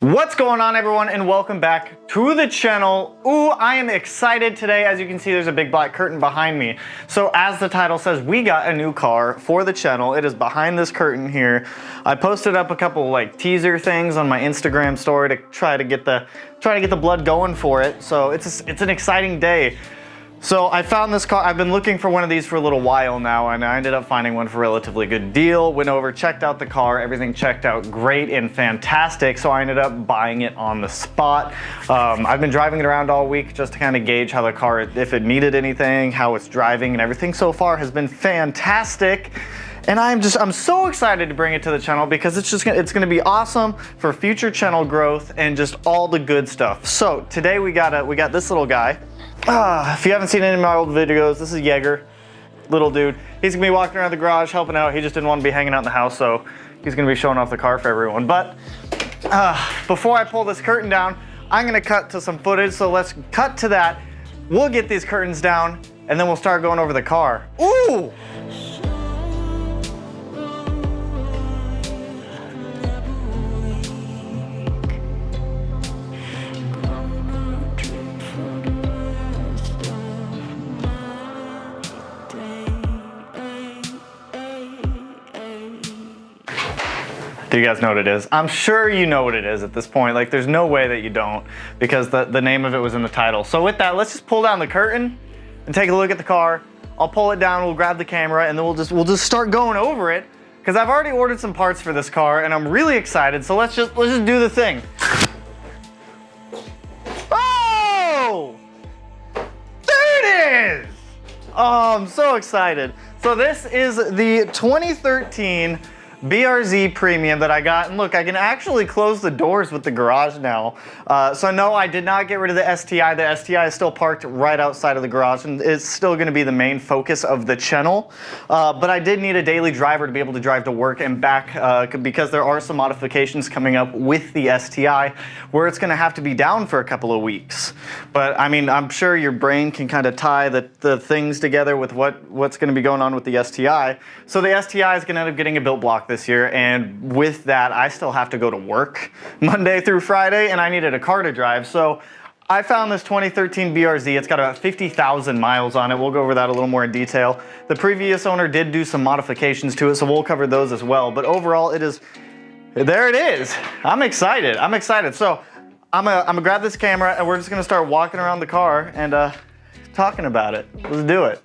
What's going on, everyone, and welcome back to the channel. Ooh, I am excited today. As you can see, there's a big black curtain behind me. So as the title says, we got a new car for the channel. It is behind this curtain here. I posted up a couple like teaser things on my Instagram story to try to get the blood going for it. So it's an exciting day. So I found this car. I've been looking for one of these for a little while now, and I ended up finding one for a relatively good deal. Went over, checked out the car, everything checked out great and fantastic, so I ended up buying it on the spot. I've been driving it around all week just to kind of gauge how the car, if it needed anything, how it's driving, and everything so far has been fantastic. And I'm so excited to bring it to the channel because it's gonna be awesome for future channel growth and just all the good stuff. So today we got this little guy. If you haven't seen any of my old videos, this is Jaeger, little dude. He's gonna be walking around the garage helping out. He just didn't want to be hanging out in the house, so he's gonna be showing off the car for everyone. But before I pull this curtain down, I'm gonna cut to some footage, so let's cut to that. We'll get these curtains down, and then we'll start going over the car. Ooh! Do you guys know what it is? I'm sure you know what it is at this point. Like, there's no way that you don't, because the name of it was in the title. So with that, let's just pull down the curtain and take a look at the car. I'll pull it down, we'll grab the camera, and then we'll just start going over it, because I've already ordered some parts for this car and I'm really excited. So let's just do the thing. Oh! There it is! Oh, I'm so excited. So this is the 2013 BRZ Premium that I got, and look, I can actually close the doors with the garage now. So no, I did not get rid of the STI. The STI is still parked right outside of the garage, and it's still going to be the main focus of the channel. But I did need a daily driver to be able to drive to work and back, because there are some modifications coming up with the STI where it's going to have to be down for a couple of weeks. But I mean, I'm sure your brain can kind of tie the things together with what's going to be going on with the STI. So the STI is going to end up getting a built block this year, and with that I still have to go to work Monday through Friday, and I needed a car to drive. So I found this 2013 BRZ. It's got about 50,000 miles on it. We'll go over that a little more in detail. The previous owner did do some modifications to it, so we'll cover those as well. But overall, there it is. I'm excited. So I'm gonna grab this camera and we're just gonna start walking around the car and talking about it. Let's do it.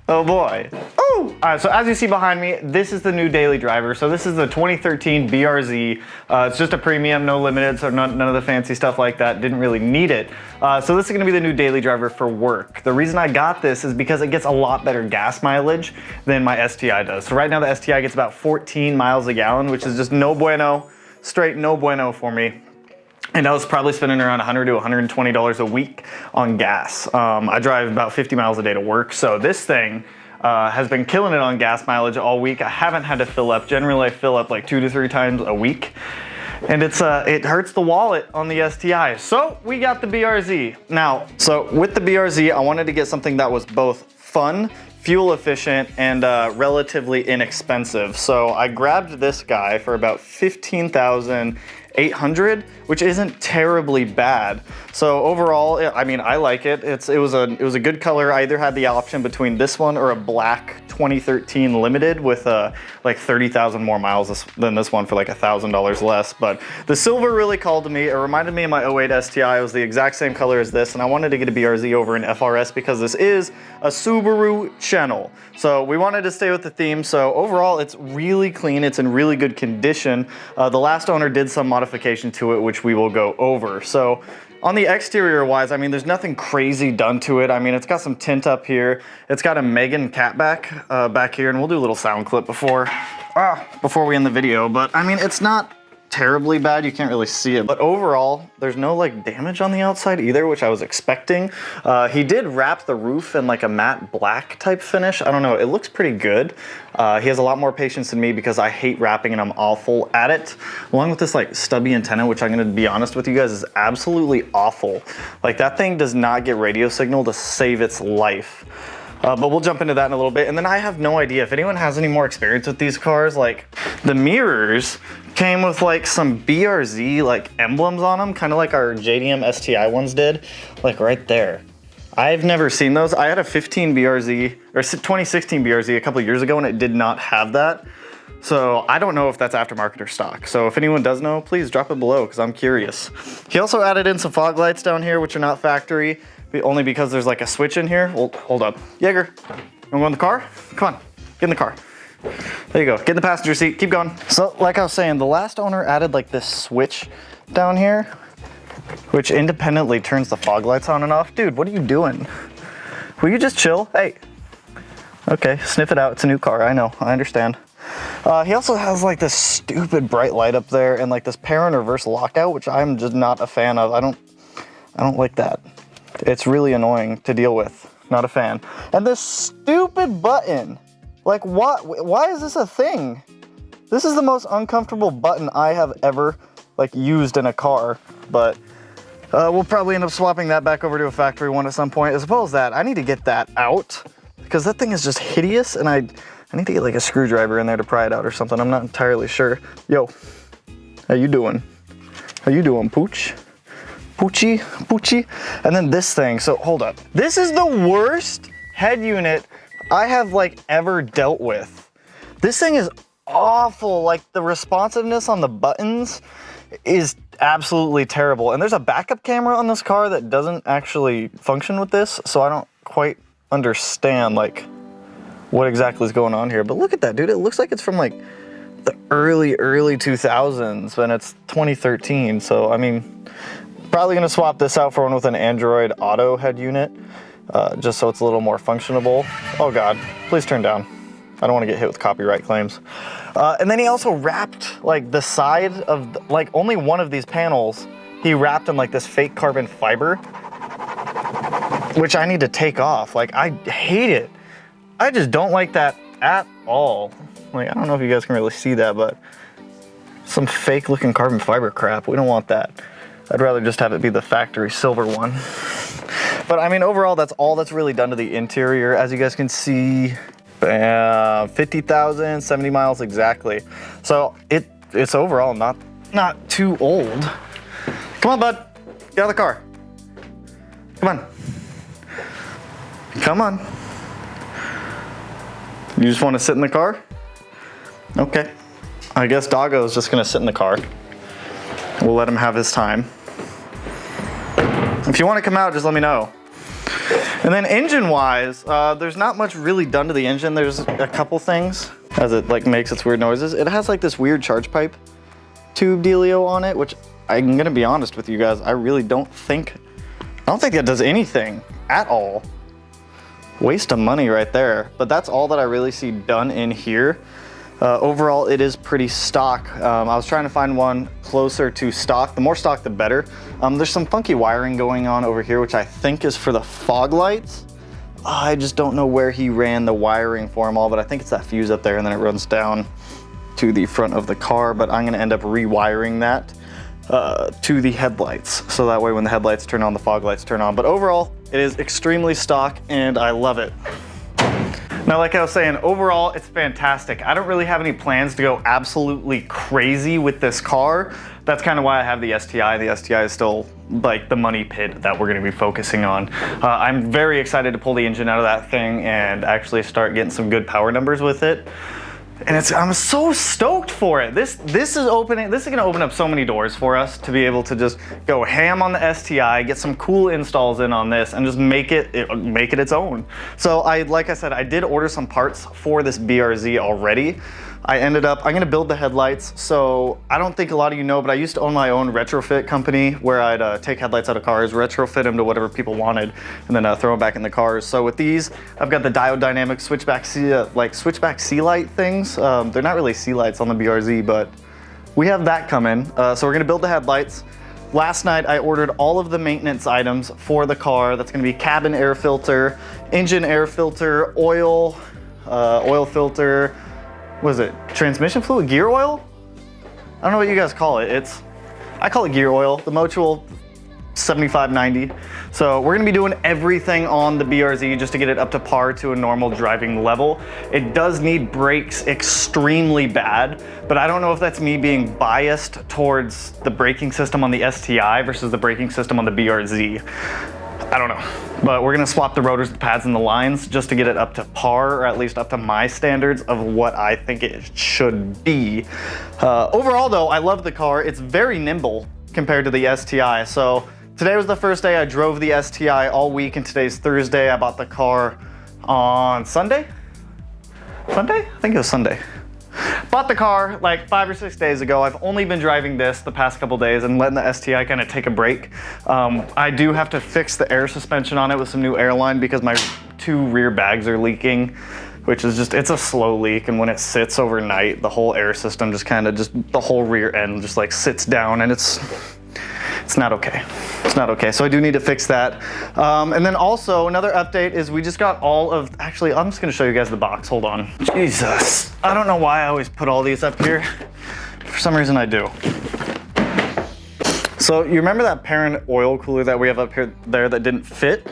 Oh boy. Oh! Alright, so as you see behind me, this is the new daily driver. So this is the 2013 BRZ. It's just a premium, no limited, so none of the fancy stuff like that. Didn't really need it. So this is gonna be the new daily driver for work. The reason I got this is because it gets a lot better gas mileage than my STI does. So right now the STI gets about 14 miles a gallon, which is just no bueno, straight no bueno for me. And I was probably spending around $100 to $120 a week on gas. I drive about 50 miles a day to work, so this thing has been killing it on gas mileage all week. I haven't had to fill up. Generally, I fill up like 2 to 3 times a week, and it hurts the wallet on the STI. So we got the BRZ. Now, so with the BRZ, I wanted to get something that was both fun, fuel efficient, and relatively inexpensive. So I grabbed this guy for about $15,800, which isn't terribly bad. So overall, I mean, I like it. It was a good color. I either had the option between this one or a black 2013 Limited with like 30,000 more miles than this one for like $1,000 less. But the silver really called to me. It reminded me of my 08 STI. It was the exact same color as this, and I wanted to get a BRZ over an FRS because this is a Subaru channel. So we wanted to stay with the theme. So overall, it's really clean. It's in really good condition. The last owner did some modification to it, which we will go over. So on the exterior wise, I mean, there's nothing crazy done to it. I mean, it's got some tint up here. It's got a Megan catback back here, and we'll do a little sound clip before we end the video. But I mean, it's not terribly bad. You can't really see it, but overall there's no like damage on the outside either, which I was expecting. He did wrap the roof in like a matte black type finish. I don't know, it looks pretty good. He has a lot more patience than me because I hate wrapping and I'm awful at it, along with this like stubby antenna, which I'm gonna be honest with you guys is absolutely awful. Like, that thing does not get radio signal to save its life. But we'll jump into that in a little bit. And then I have no idea if anyone has any more experience with these cars. Like, the mirrors came with like some BRZ like emblems on them, kind of like our JDM STI ones did, like right there. I've never seen those. I had a 15 BRZ or 2016 BRZ a couple of years ago and it did not have that. So I don't know if that's aftermarket or stock. So if anyone does know, please drop it below because I'm curious. He also added in some fog lights down here, which are not factory, only because there's like a switch in here. Well, hold up. Jaeger, you wanna go in the car? Come on, get in the car. There you go, get in the passenger seat, keep going. So like I was saying, the last owner added like this switch down here, which independently turns the fog lights on and off. Dude, what are you doing? Will you just chill? Hey. Okay, sniff it out, it's a new car, I know, I understand. He also has like this stupid bright light up there and like this pair and reverse lockout, which I'm just not a fan of. I don't like that. It's really annoying to deal with, not a fan. And this stupid button, like what, why is this a thing? This is the most uncomfortable button I have ever like used in a car, but we'll probably end up swapping that back over to a factory one at some point. As opposed to that, I need to get that out because that thing is just hideous and I need to get like a screwdriver in there to pry it out or something. I'm not entirely sure. Yo, how you doing? How you doing, Pooch? Poochie, Poochie? And then this thing, so hold up. This is the worst head unit I have like ever dealt with. This thing is awful. Like the responsiveness on the buttons is absolutely terrible. And there's a backup camera on this car that doesn't actually function with this. So I don't quite understand like what exactly is going on here. But look at that, dude. It looks like it's from like the early 2000s and it's 2013. So, I mean, probably gonna swap this out for one with an Android Auto head unit, just so it's a little more functionable. Oh God, please turn down. I don't wanna get hit with copyright claims. And then he also wrapped like the side of, like only one of these panels, he wrapped in like this fake carbon fiber, which I need to take off. Like I hate it. I just don't like that at all. Like, I don't know if you guys can really see that, but some fake looking carbon fiber crap. We don't want that. I'd rather just have it be the factory silver one. But I mean, overall, that's all that's really done to the interior. As you guys can see, 50,000, 70 miles exactly. So it's overall not too old. Come on, bud, get out of the car. Come on. Come on. You just want to sit in the car? Okay. I guess Doggo's just gonna sit in the car. We'll let him have his time. If you want to come out, just let me know. And then engine-wise, there's not much really done to the engine. There's a couple things as it like makes its weird noises. It has like this weird charge pipe tube dealio on it, which I'm gonna be honest with you guys, I don't think that does anything at all. Waste of money right there, but that's all that I really see done in here. Overall, it is pretty stock. I was trying to find one closer to stock. The more stock, the better. There's some funky wiring going on over here, which I think is for the fog lights. I just don't know where he ran the wiring for them all, but I think it's that fuse up there and then it runs down to the front of the car, but I'm gonna end up rewiring that to the headlights. So that way when the headlights turn on, the fog lights turn on. But overall, it is extremely stock and I love it. Now, like I was saying, overall, it's fantastic. I don't really have any plans to go absolutely crazy with this car. That's kind of why I have the STI. The STI is still like the money pit that we're gonna be focusing on. I'm very excited to pull the engine out of that thing and actually start getting some good power numbers with it. And I'm so stoked for it. This is gonna open up so many doors for us to be able to just go ham on the STI, get some cool installs in on this, and just make it its own. So like I said, I did order some parts for this BRZ already. I'm gonna build the headlights. So I don't think a lot of you know, but I used to own my own retrofit company where I'd take headlights out of cars, retrofit them to whatever people wanted, and then throw them back in the cars. So with these, I've got the diode dynamic switchback sea light things. They're not really sea lights on the BRZ, but we have that coming. So we're gonna build the headlights. Last night, I ordered all of the maintenance items for the car. That's gonna be cabin air filter, engine air filter, oil filter, what is it? Transmission fluid, gear oil? I don't know what you guys call it. I call it gear oil. The Motul 75, 90. So we're gonna be doing everything on the BRZ just to get it up to par to a normal driving level. It does need brakes extremely bad, but I don't know if that's me being biased towards the braking system on the STI versus the braking system on the BRZ. I don't know, but we're gonna swap the rotors, the pads, and the lines just to get it up to par, or at least up to my standards of what I think it should be. Overall though, I love the car. It's very nimble compared to the STI. So today was the first day I drove the STI all week, and today's Thursday. I bought the car on Sunday? Sunday? I think it was Sunday. Bought the car like 5 or 6 days ago. I've only been driving this the past couple days and letting the STI kind of take a break. I do have to fix the air suspension on it with some new airline because my 2 rear bags are leaking, which is just, it's a slow leak, and when it sits overnight, the whole air system just kind of the whole rear end just like sits down, and it's not okay. It's not okay, so I do need to fix that. And then also another update is we just got all of, actually I'm just gonna show you guys the box, hold on. Jesus, I don't know why I always put all these up here. For some reason I do. So you remember that parent oil cooler that we have up here there that didn't fit?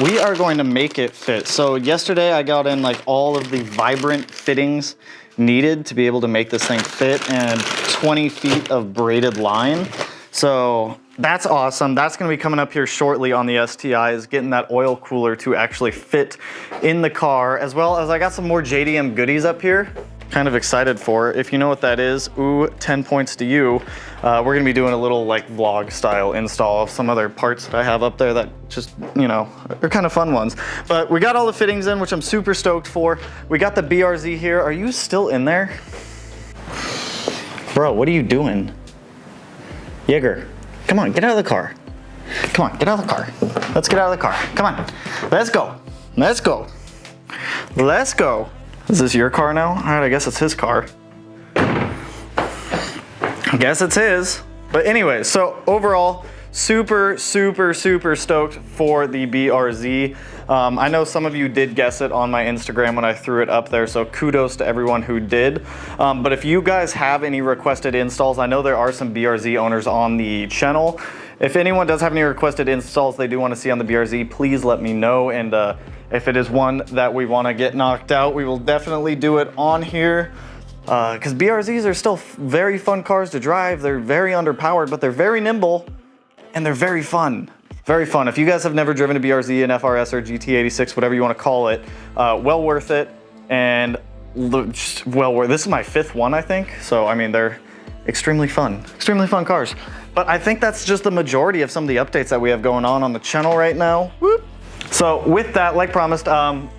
We are going to make it fit. So yesterday I got in like all of the vibrant fittings needed to be able to make this thing fit, and 20 feet of braided line. So that's awesome. That's gonna be coming up here shortly on the STI, is getting that oil cooler to actually fit in the car, as well as I got some more JDM goodies up here. Kind of excited for. If you know what that is, ooh, 10 points to you. We're gonna be doing a little like vlog style install of some other parts that I have up there that just, you know, are kind of fun ones. But we got all the fittings in, which I'm super stoked for. We got the BRZ here. Are you still in there? Bro, what are you doing? Jaeger, come on, get out of the car. Come on, get out of the car. Let's get out of the car. Come on, let's go. Let's go. Let's go. Is this your car now? All right, I guess it's his car. I guess it's his. But anyway, so overall, super stoked for the BRZ. I know some of you did guess it on my Instagram when I threw it up there, so kudos to everyone who did. But if you guys have any requested installs, I know there are some BRZ owners on the channel. If anyone does have any requested installs they do want to see on the BRZ, please let me know. And if it is one that we want to get knocked out, we will definitely do it on here. Because BRZs are still very fun cars to drive. They're very underpowered, but they're very nimble. And they're very fun. Very fun. If you guys have never driven a BRZ, an FRS, or GT86, whatever you want to call it, well worth it. And just well worth. This is my 5th one, I think. So, I mean, they're extremely fun cars. But I think that's just the majority of some of the updates that we have going on the channel right now. Whoop. So with that, like promised,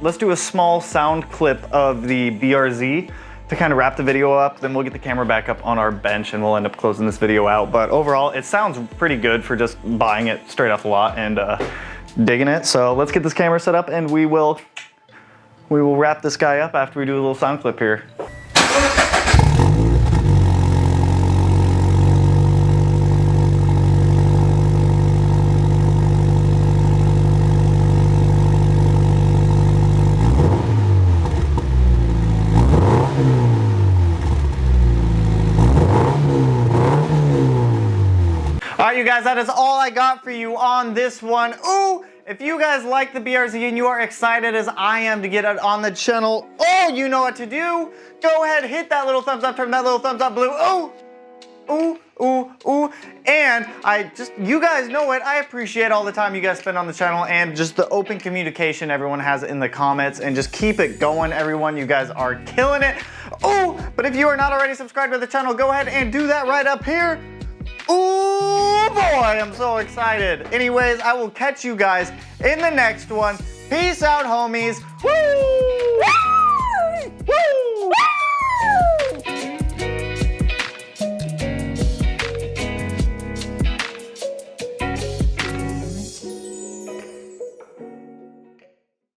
let's do a small sound clip of the BRZ to kind of wrap the video up. Then we'll get the camera back up on our bench and we'll end up closing this video out. But overall, it sounds pretty good for just buying it straight off the lot and digging it. So let's get this camera set up and we will wrap this guy up after we do a little sound clip here. You guys, that is all I got for you on this one. Ooh, if you guys like the BRZ and you are excited as I am to get it on the channel, oh, you know what to do. Go ahead, hit that little thumbs up, turn that little thumbs up blue. Ooh, ooh, ooh, ooh. And you guys know it. I appreciate all the time you guys spend on the channel and just the open communication everyone has in the comments, and just keep it going, everyone. You guys are killing it. Ooh, but if you are not already subscribed to the channel, go ahead and do that right up here. Ooh boy, I'm so excited. Anyways, I will catch you guys in the next one. Peace out, homies. Woo! Woo! Woo!